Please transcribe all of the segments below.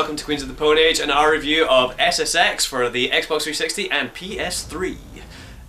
welcome to Queens of the Pwn Age and our review of SSX for the Xbox 360 and PS3.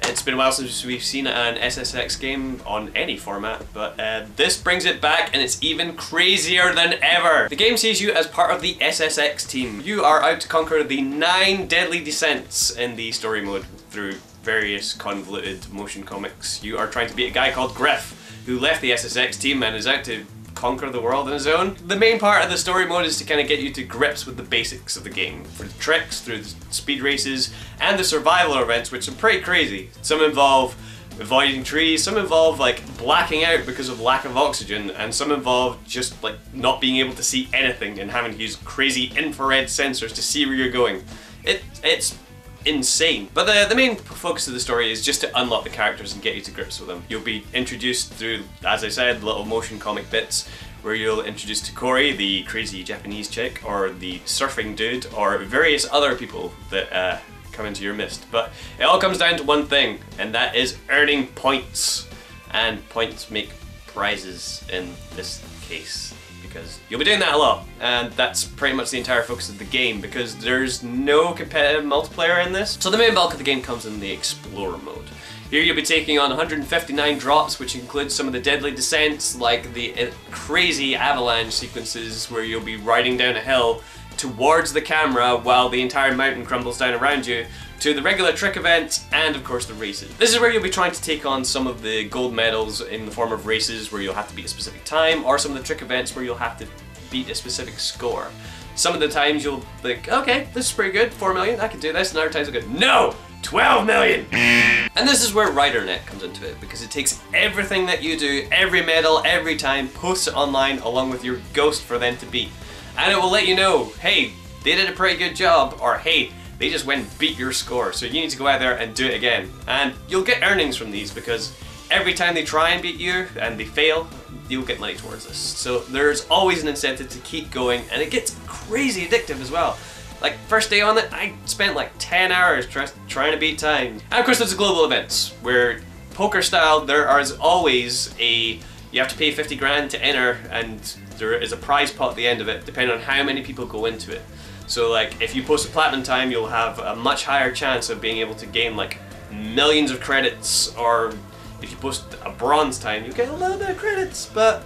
It's been a while since we've seen an SSX game on any format, but this brings it back and it's even crazier than ever. The game sees you as part of the SSX team. You are out to conquer the 9 deadly descents in the story mode through various convoluted motion comics. You are trying to beat a guy called Griff, who left the SSX team and is out to conquer the world on his own. The main part of the story mode is to kind of get you to grips with the basics of the game, through the tricks, through the speed races, and the survival events, which are pretty crazy. Some involve avoiding trees, some involve like blacking out because of lack of oxygen, and some involve just like not being able to see anything and having to use crazy infrared sensors to see where you're going. It's insane. But the main focus of the story is just to unlock the characters and get you to grips with them. You'll be introduced through, as I said, little motion comic bits where you'll introduce to Corey, the crazy Japanese chick, or the surfing dude, or various other people that come into your midst. But it all comes down to one thing, and that is earning points. And points make prizes in this case, because you'll be doing that a lot, and that's pretty much the entire focus of the game, because there's no competitive multiplayer in this. So the main bulk of the game comes in the Explorer mode. Here you'll be taking on 159 drops, which includes some of the deadly descents, like the crazy avalanche sequences where you'll be riding down a hill towards the camera while the entire mountain crumbles down around you, to the regular trick events, and of course the races. This is where you'll be trying to take on some of the gold medals in the form of races where you'll have to beat a specific time, or some of the trick events where you'll have to beat a specific score. Some of the times you'll think, okay, this is pretty good, 4 million, I can do this, and other times you'll go, no, 12 million! And this is where RiderNet comes into it, because it takes everything that you do, every medal, every time, posts it online along with your ghost for them to beat. And it will let you know, hey, they did a pretty good job, or hey, they just went and beat your score, so you need to go out there and do it again. And you'll get earnings from these, because every time they try and beat you and they fail, you'll get money towards this. So there's always an incentive to keep going, and it gets crazy addictive as well. Like, first day on it, I spent like 10 hours trying to beat time. And of course there's the global events, where poker style, there is always you have to pay 50 grand to enter, and there is a prize pot at the end of it, depending on how many people go into it. So like, if you post a platinum time, you'll have a much higher chance of being able to gain like millions of credits, or if you post a bronze time, you get a little bit of credits, but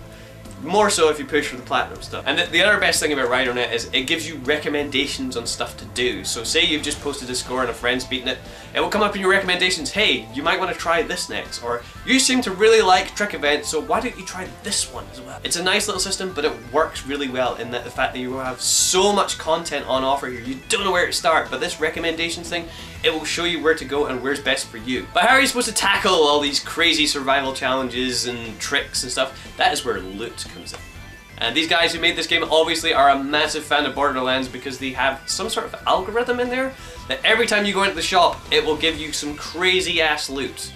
more so if you push for the platinum stuff. And the other best thing about RiderNet is it gives you recommendations on stuff to do. So say you've just posted a score and a friend's beaten it, it will come up in your recommendations, hey, you might want to try this next, or you seem to really like trick events, so why don't you try this one as well? It's a nice little system, but it works really well in that the fact that you have so much content on offer here, you don't know where to start, but this recommendations thing, it will show you where to go and where's best for you. But how are you supposed to tackle all these crazy survival challenges and tricks and stuff? That is where loot comes in. And these guys who made this game obviously are a massive fan of Borderlands, because they have some sort of algorithm in there that every time you go into the shop, it will give you some crazy ass loot.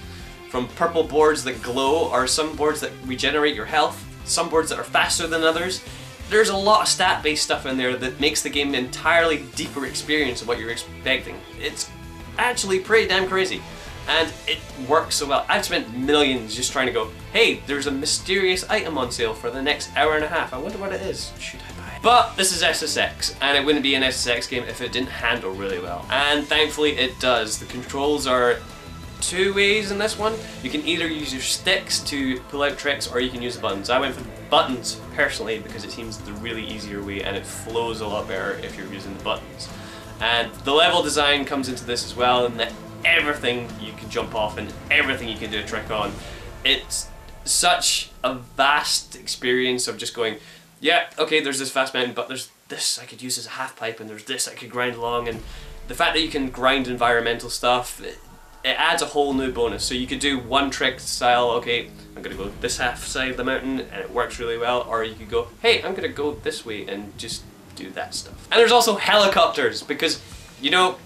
From purple boards that glow, or some boards that regenerate your health, some boards that are faster than others. There's a lot of stat-based stuff in there that makes the game an entirely deeper experience of what you're expecting. It's actually pretty damn crazy, and it works so well. I've spent millions just trying to go, hey, there's a mysterious item on sale for the next hour and a half, I wonder what it is, should I buy it? But this is SSX, and it wouldn't be an SSX game if it didn't handle really well, and thankfully it does. The controls are 2 ways in this one. You can either use your sticks to pull out tricks, or you can use the buttons. I went for the buttons personally because it seems the really easier way, and it flows a lot better if you're using the buttons. And the level design comes into this as well, and that everything you can jump off and everything you can do a trick on. It's such a vast experience of just going, yeah, okay, there's this fast mountain, but there's this I could use as a half pipe, and there's this I could grind along, and the fact that you can grind environmental stuff, it adds a whole new bonus. So you could do one trick style, okay, I'm gonna go this half side of the mountain, and it works really well, or you could go, hey, I'm gonna go this way and just do that stuff. And there's also helicopters, because, you know,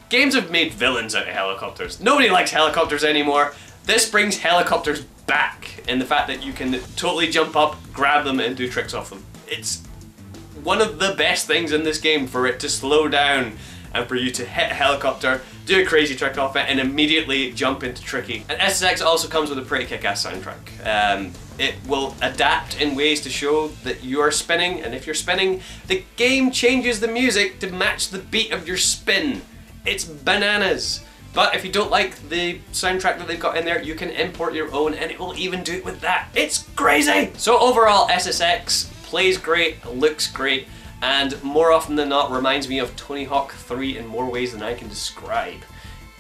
games have made villains out of helicopters. Nobody likes helicopters anymore. This brings helicopters back in the fact that you can totally jump up, grab them, and do tricks off them. It's one of the best things in this game, for it to slow down and for you to hit a helicopter, do a crazy trick off it, and immediately jump into tricky. And SSX also comes with a pretty kick-ass soundtrack. It will adapt in ways to show that you are spinning, and if you're spinning, the game changes the music to match the beat of your spin. It's bananas. But if you don't like the soundtrack that they've got in there, you can import your own and it will even do it with that. It's crazy! So overall, SSX plays great, looks great, and more often than not reminds me of Tony Hawk 3 in more ways than I can describe.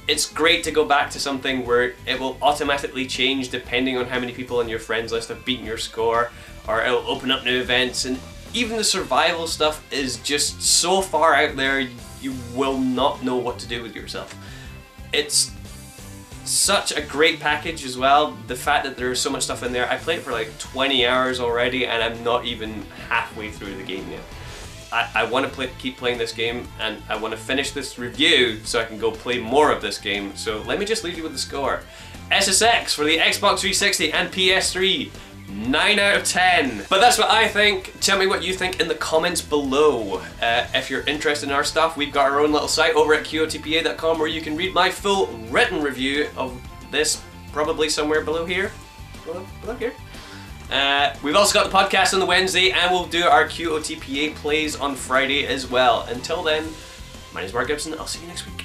It's great to go back to something where it will automatically change depending on how many people on your friends list have beaten your score, or it'll open up new events, and even the survival stuff is just so far out there you will not know what to do with yourself. It's such a great package as well. The fact that there's so much stuff in there. I played it for like 20 hours already and I'm not even halfway through the game yet. I want to keep playing this game, and I want to finish this review so I can go play more of this game. So let me just leave you with the score. SSX for the Xbox 360 and PS3. 9 out of 10. But that's what I think. Tell me what you think in the comments below. If you're interested in our stuff, we've got our own little site over at qotpa.com where you can read my full written review of this, probably somewhere below here. Below here. We've also got the podcast on the Wednesday, and we'll do our QOTPA plays on Friday as well. Until then, my name is Mark Gibson. I'll see you next week.